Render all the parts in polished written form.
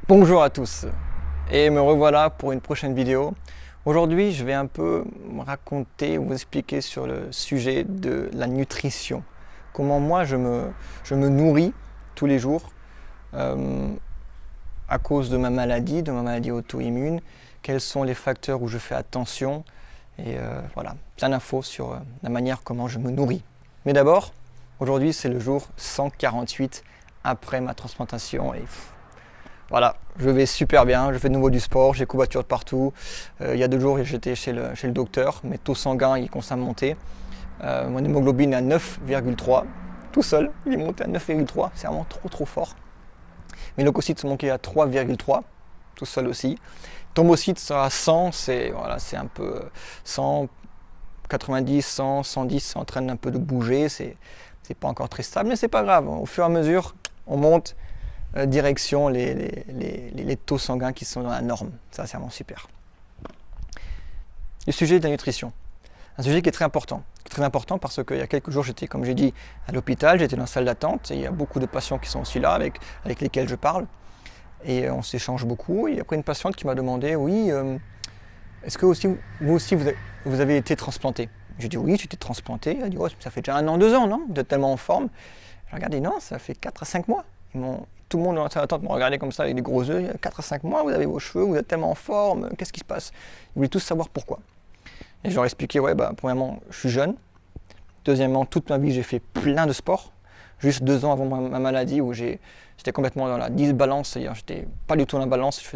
Bonjour à tous et me revoilà pour une prochaine vidéo. Aujourd'hui, je vais un peu raconter ou vous expliquer sur le sujet de la nutrition. Comment moi je me nourris tous les jours à cause de ma maladie auto-immune. Quels sont les facteurs où je fais attention et voilà, plein d'infos sur la manière comment je me nourris. Mais d'abord, aujourd'hui c'est le jour 148 après ma transplantation et voilà, je vais super bien, je fais de nouveau du sport, j'ai courbature de partout. Il y a 2 jours, j'étais chez le docteur, mes taux sanguins ils commencent à monter. Mon hémoglobine est à 9,3, tout seul, il est monté à 9,3, c'est vraiment trop fort. Mes leucocytes sont montés à 3,3, tout seul aussi. Thrombocytes sont à 100, c'est un peu 100, 90, 100, 110, ça entraîne un peu de bouger, c'est pas encore très stable, mais c'est pas grave, au fur et à mesure, on monte. Direction les taux sanguins qui sont dans la norme. Ça, c'est vraiment super. Le sujet de la nutrition. Un sujet qui est très important. Très important parce qu'il y a quelques jours, j'étais, comme j'ai dit, à l'hôpital, j'étais dans la salle d'attente et il y a beaucoup de patients qui sont aussi là avec lesquels je parle. Et on s'échange beaucoup. Et après, une patiente qui m'a demandé, oui, est-ce que vous aussi, vous avez été transplanté? J'ai dit, oui, j'ai été transplanté. Elle a dit, oh, ça fait déjà 1 an, 2 ans, non? Vous êtes tellement en forme. J'ai regardé, non, ça fait 4 à 5 mois. Tout le monde dans la salle d'attente m'a regardé comme ça avec des gros yeux. 4 à 5 mois, vous avez vos cheveux, vous êtes tellement en forme, qu'est-ce qui se passe? Ils voulaient tous savoir pourquoi. Et je leur ai expliqué, ouais, premièrement, je suis jeune. Deuxièmement, toute ma vie, j'ai fait plein de sports. Juste 2 ans avant ma maladie où j'étais complètement dans la disbalance, c'est-à-dire j'étais pas du tout dans la balance, je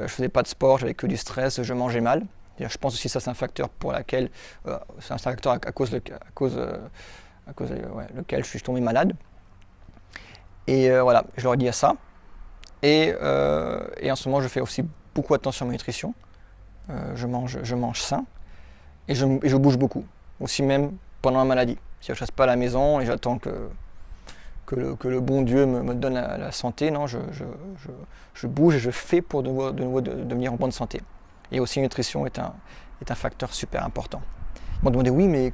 faisais pas de sport, j'avais que du stress, je mangeais mal. Je pense aussi que ça c'est un facteur pour lequel lequel je suis tombé malade. Et voilà, je leur ai dit à ça. Et en ce moment, je fais aussi beaucoup attention à ma nutrition. Je mange sain et je bouge beaucoup, aussi même pendant la maladie. Si je ne reste pas à la maison et j'attends que le bon Dieu me donne la santé, non, je bouge et je fais pour de nouveau devenir en bonne santé. Et aussi, la nutrition est un facteur super important. Ils m'ont demandé, oui, mais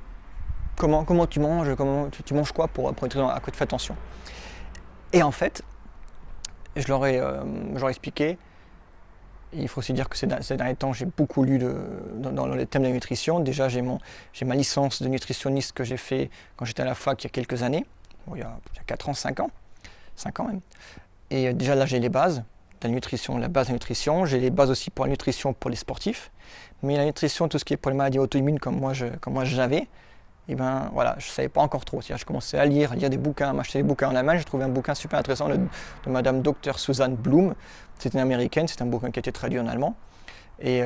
comment tu manges, tu manges quoi pour nutrition, à quoi tu fais attention? Et en fait, je leur ai expliqué, il faut aussi dire que ces derniers temps, j'ai beaucoup lu dans les thèmes de la nutrition. Déjà, j'ai ma licence de nutritionniste que j'ai fait quand j'étais à la fac il y a quelques années, il y a 4 ans, 5 ans même. Et déjà là, j'ai les bases de la nutrition, la base de la nutrition. J'ai les bases aussi pour la nutrition pour les sportifs. Mais la nutrition, tout ce qui est pour les maladies auto-immunes comme moi j'avais, et ben voilà, je ne savais pas encore trop. Je commençais à lire des bouquins, à m'acheter des bouquins en Allemagne. J'ai trouvé un bouquin super intéressant de Madame Dr Susanne Blum. C'est une américaine, c'est un bouquin qui a été traduit en allemand. Et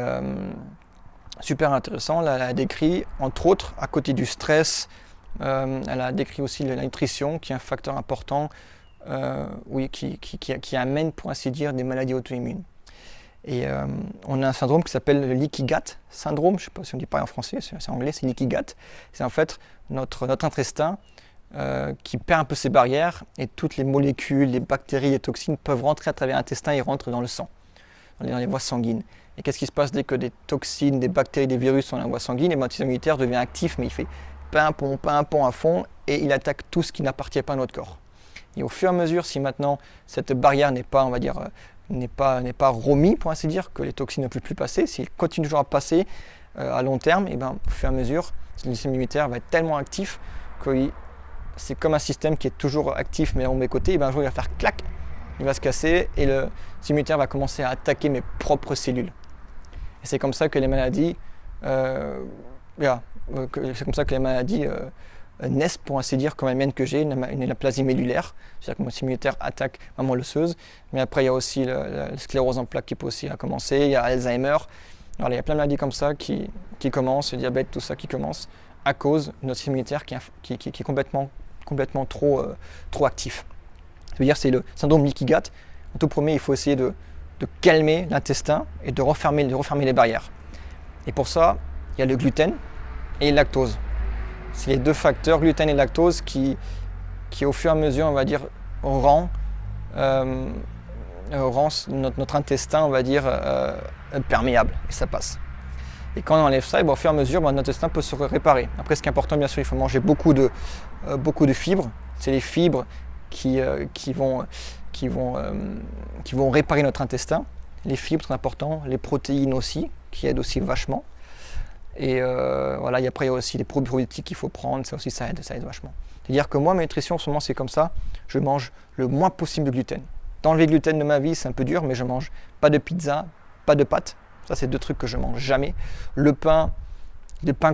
super intéressant, elle a décrit, entre autres, à côté du stress, elle a décrit aussi la nutrition, qui est un facteur important, qui amène, pour ainsi dire, des maladies auto-immunes. Et on a un syndrome qui s'appelle le leaky gut syndrome, je ne sais pas si on dit pareil en français, c'est anglais, c'est leaky gut. C'est en fait notre intestin qui perd un peu ses barrières et toutes les molécules, les bactéries, les toxines peuvent rentrer à travers l'intestin et rentrent dans le sang, dans les voies sanguines. Et qu'est-ce qui se passe dès que des toxines, des bactéries, des virus sont dans la voie sanguine? Et le système immunitaire devient actif, mais il fait pimpon à fond et il attaque tout ce qui n'appartient pas à notre corps. Et au fur et à mesure, si maintenant cette barrière n'est pas, on va dire, n'est pas remis, pour ainsi dire, que les toxines ne peuvent plus passer, s'ils continuent toujours à passer à long terme, et ben, au fur et à mesure, le système immunitaire va être tellement actif que c'est comme un système qui est toujours actif mais à mes côtés, et ben, un jour il va faire clac, il va se casser et le système immunitaire va commencer à attaquer mes propres cellules. Et c'est comme ça que les maladies, naissent, pour ainsi dire, comme la mienne que j'ai, une aplasie mellulaire, c'est-à-dire que mon système immunitaire attaque ma moelle osseuse, mais après il y a aussi la sclérose en plaques qui peut aussi commencer, il y a Alzheimer, alors il y a plein de maladies comme ça qui commencent, le diabète, tout ça qui commence à cause de notre système immunitaire qui est complètement trop actif. Ça veut dire que c'est le syndrome leaky gut. En tout premier, il faut essayer de calmer l'intestin et de refermer les barrières. Et pour ça, il y a le gluten et le lactose. C'est les 2 facteurs, gluten et lactose, qui au fur et à mesure, on va dire, rend notre intestin, on va dire, perméable, et ça passe. Et quand on enlève ça, au fur et à mesure, notre intestin peut se réparer. Après, ce qui est important, bien sûr, il faut manger beaucoup de fibres. C'est les fibres qui qui vont réparer notre intestin. Les fibres sont importants, les protéines aussi, qui aident aussi vachement. Et voilà, et après il y a aussi les probiotiques qu'il faut prendre, ça aussi ça aide vachement. C'est-à-dire que moi, ma nutrition en ce moment c'est comme ça, je mange le moins possible de gluten. D'enlever le gluten de ma vie, c'est un peu dur, mais je mange pas de pizza, pas de pâtes. Ça, c'est 2 trucs que je mange jamais. Le pain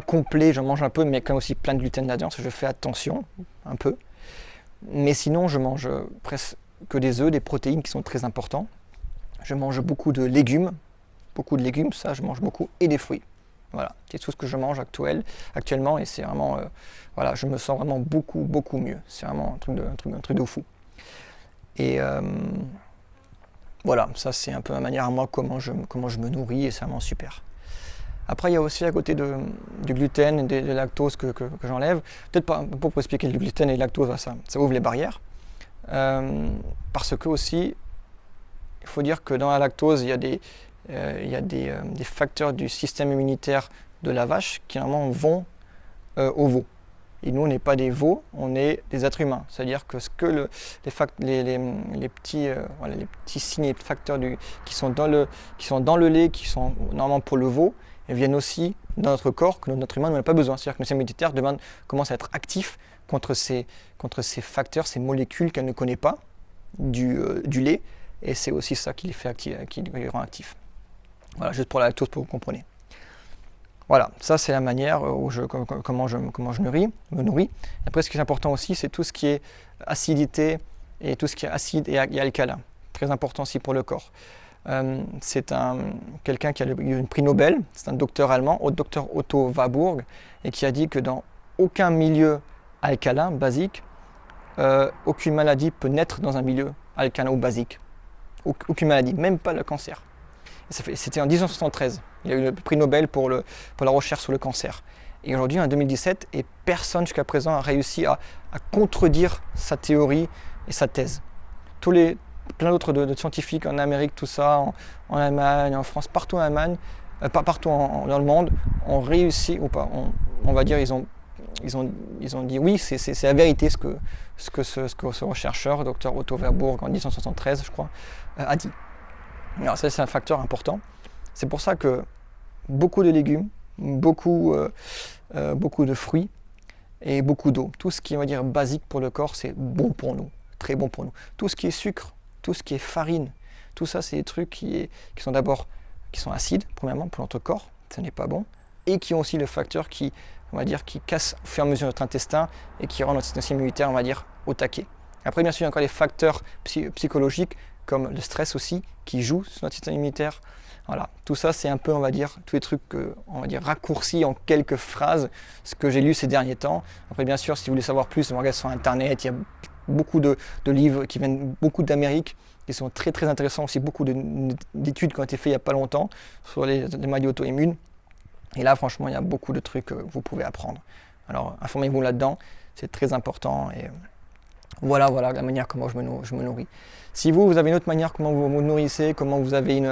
complet, j'en mange un peu, mais quand même aussi plein de gluten là-dedans, je fais attention, un peu. Mais sinon, je mange presque que des œufs, des protéines qui sont très importants. Je mange beaucoup de légumes, ça je mange beaucoup, et des fruits. Voilà, c'est tout ce que je mange actuellement, et c'est vraiment, voilà, je me sens vraiment beaucoup mieux. C'est vraiment un truc de fou. Et voilà, ça c'est un peu ma manière à moi comment je me nourris, et c'est vraiment super. Après, il y a aussi à côté du gluten et de lactose que j'enlève. Peut-être pas pour expliquer le gluten et le lactose, ça ouvre les barrières. Parce que aussi, il faut dire que dans la lactose, il y a des facteurs du système immunitaire de la vache qui normalement vont aux veaux. Et nous, on n'est pas des veaux, on est des êtres humains. C'est-à-dire que les petits signes et facteurs qui sont dans le lait, qui sont normalement pour le veau, et viennent aussi dans notre corps, que notre humain n'a pas besoin. C'est-à-dire que notre système immunitaire commence à être actif contre ces facteurs, ces molécules qu'elle ne connaît pas du lait. Et c'est aussi ça qui les rend actifs. Voilà, juste pour la lactose, pour que vous compreniez. Voilà, ça c'est la manière comment je me nourris. Après, ce qui est important aussi, c'est tout ce qui est acidité et tout ce qui est acide et alcalin. Très important aussi pour le corps. C'est quelqu'un qui a eu un prix Nobel, c'est un docteur allemand, docteur Otto Warburg, et qui a dit que dans aucun milieu alcalin, basique, aucune maladie peut naître dans un milieu alcalin ou basique. Aucune maladie, même pas le cancer. C'était en 1973. Il a eu le prix Nobel pour la recherche sur le cancer. Et aujourd'hui, en 2017, et personne jusqu'à présent a réussi à contredire sa théorie et sa thèse. Plein d'autres de scientifiques en Amérique, tout ça, en Allemagne, en France, partout en Allemagne, partout dans le monde, ont réussi, ou pas, on va dire, ils ont dit oui, c'est la vérité ce que ce rechercheur, Dr Otto Warburg, en 1973, je crois, a dit. Alors ça, c'est un facteur important. C'est pour ça que beaucoup de légumes, beaucoup de fruits et beaucoup d'eau. Tout ce qui est, on va dire, basique pour le corps, c'est bon pour nous, très bon pour nous. Tout ce qui est sucre, tout ce qui est farine, tout ça, c'est des trucs qui sont acides, premièrement, pour notre corps, ça n'est pas bon, et qui ont aussi le facteur qui casse au fur et à mesure notre intestin et qui rend notre système immunitaire, on va dire, au taquet. Après, bien sûr, il y a encore les facteurs psychologiques, comme le stress aussi, qui joue sur notre système immunitaire. Voilà, tout ça, c'est un peu, on va dire, tous les trucs, on va dire, raccourcis en quelques phrases, ce que j'ai lu ces derniers temps. Après, bien sûr, si vous voulez savoir plus, vous regardez sur Internet, il y a beaucoup de livres qui viennent beaucoup d'Amérique, qui sont très très intéressants aussi, beaucoup d'études qui ont été faites il n'y a pas longtemps sur les maladies auto-immunes. Et là, franchement, il y a beaucoup de trucs que vous pouvez apprendre. Alors, informez-vous là-dedans, c'est très important. Et voilà la manière comment je me nourris. Si vous avez une autre manière comment vous vous nourrissez, comment vous avez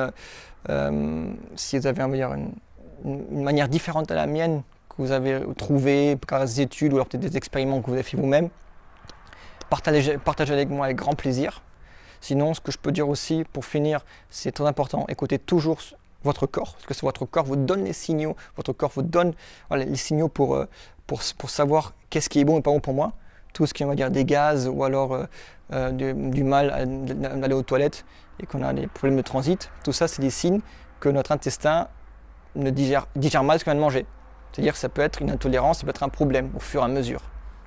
si vous avez une manière différente à la mienne que vous avez trouvée par des études ou alors peut-être des expériments que vous avez fait vous-même, partagez avec moi avec grand plaisir. Sinon, ce que je peux dire aussi pour finir, c'est très important, écoutez toujours votre corps, parce que c'est votre corps vous donne les signaux, votre corps vous donne les signaux pour savoir qu'est-ce qui est bon et pas bon pour moi. Tout ce qui est, on va dire, des gaz ou alors du mal à aller aux toilettes et qu'on a des problèmes de transit, tout ça c'est des signes que notre intestin digère mal ce qu'on vient de manger. C'est-à-dire que ça peut être une intolérance, ça peut être un problème au fur et à mesure.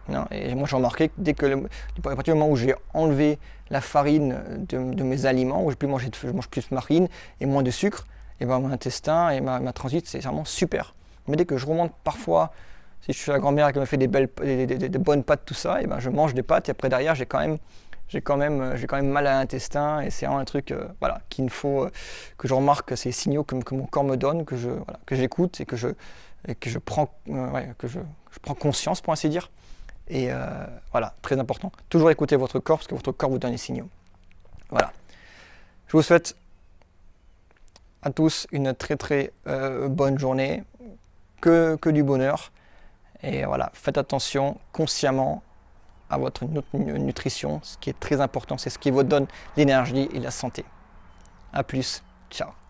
Non, et moi j'ai remarqué que à partir du moment où j'ai enlevé la farine de mes aliments, où je mange plus de farine et moins de sucre, et ben mon intestin et ma transit c'est vraiment super. Mais dès que je remonte parfois, si je suis la grand-mère qui m'a fait des bonnes pâtes, tout ça, et ben je mange des pâtes et après derrière j'ai quand même mal à l'intestin et c'est vraiment un truc qu'il faut que je remarque ces signaux que mon corps me donne, que j'écoute et que je prends conscience pour ainsi dire. Et voilà, très important. Toujours écouter votre corps parce que votre corps vous donne les signaux. Voilà. Je vous souhaite à tous une très très bonne journée, que du bonheur. Et voilà, faites attention consciemment à votre nutrition. Ce qui est très important, c'est ce qui vous donne l'énergie et la santé. À plus, ciao.